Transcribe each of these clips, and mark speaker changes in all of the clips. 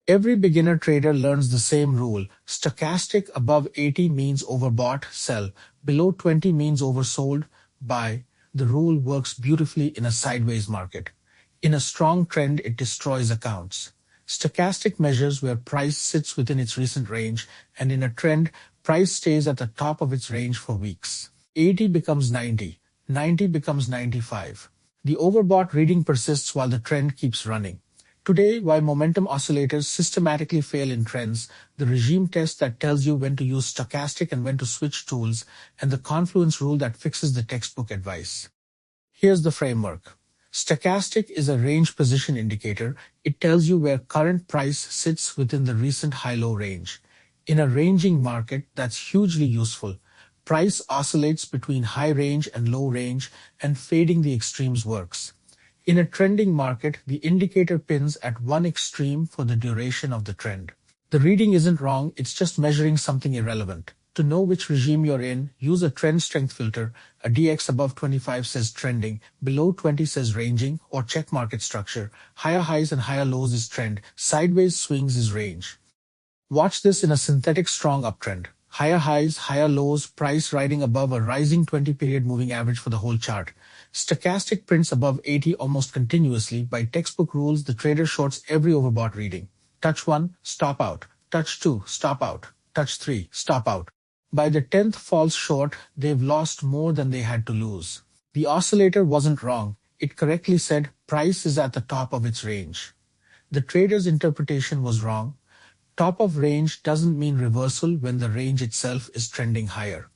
Speaker 1: Every beginner trader learns the same rule. Stochastic above 80 means overbought, sell. Below 20 means oversold, buy. The rule works beautifully in a sideways market. In a strong trend, it destroys accounts. Stochastic measures where price sits within its recent range, and in a trend, price stays at the top of its range for weeks. 80 becomes 90, 90 becomes 95. The overbought reading persists while the trend keeps running. Today, why momentum oscillators systematically fail in trends, the regime test that tells you when to use stochastic and when to switch tools, and the Confluence rule that fixes the textbook advice. Here's the framework. Stochastic is a range position indicator. It tells you where current price sits within the recent high-low range. In a ranging market, that's hugely useful. Price oscillates between high range and low range, and fading the extremes works. In a trending market, the indicator pins at one extreme for the duration of the trend. The reading isn't wrong, it's just measuring something irrelevant. To know which regime you're in, use a trend strength filter. A DX above 25 says trending, below 20 says ranging, or check market structure. Higher highs and higher lows is trend, sideways swings is range. Watch this in a synthetic strong uptrend. Higher highs, higher lows, price riding above a rising 20-period moving average for the whole chart. Stochastic prints above 80 almost continuously. By textbook rules, the trader shorts every overbought reading. Touch 1, stop out. Touch 2, stop out. Touch 3, stop out. By the 10th false short, they've lost more than they had to lose. The oscillator wasn't wrong. It correctly said price is at the top of its range. The trader's interpretation was wrong. Top of range doesn't mean reversal when the range itself is trending higher.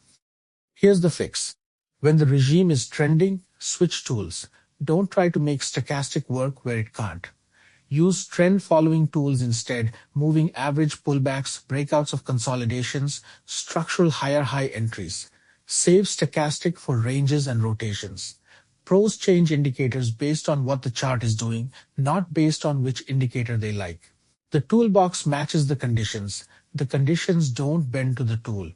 Speaker 1: Here's the fix. When the regime is trending, switch tools. Don't try to make stochastic work where it can't. Use trend-following tools instead, moving average pullbacks, breakouts of consolidations, structural higher high entries. Save stochastic for ranges and rotations. Pros change indicators based on what the chart is doing, not based on which indicator they like. The toolbox matches the conditions. The conditions don't bend to the tool.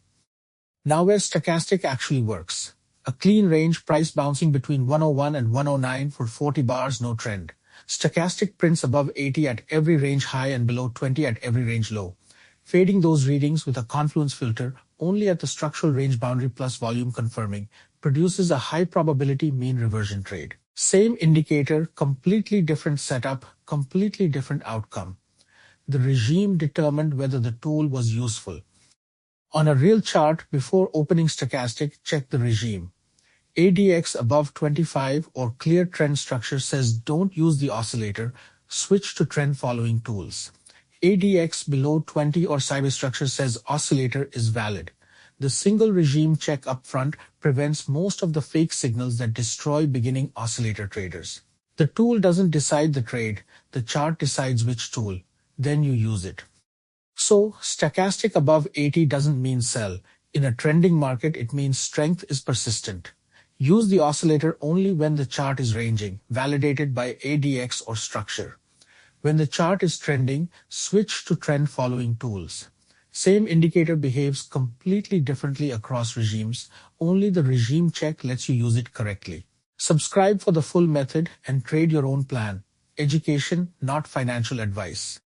Speaker 1: Now where stochastic actually works. A clean range, price bouncing between 101 and 109 for 40 bars, no trend. Stochastic prints above 80 at every range high and below 20 at every range low. Fading those readings with a Confluence filter only at the structural range boundary plus volume confirming produces a high probability mean reversion trade. Same indicator, completely different setup, completely different outcome. The regime determined whether the tool was useful. On a real chart, before opening stochastic, check the regime. ADX above 25 or clear trend structure says don't use the oscillator, switch to trend following tools. ADX below 20 or sideways structure says oscillator is valid. The single regime check up front prevents most of the fake signals that destroy beginning oscillator traders. The tool doesn't decide the trade, the chart decides which tool. Then you use it. So, stochastic above 80 doesn't mean sell. In a trending market, it means strength is persistent. Use the oscillator only when the chart is ranging, validated by ADX or structure. When the chart is trending, switch to trend-following tools. Same indicator behaves completely differently across regimes. Only the regime check lets you use it correctly. Subscribe for the full method and trade your own plan. Education, not financial advice.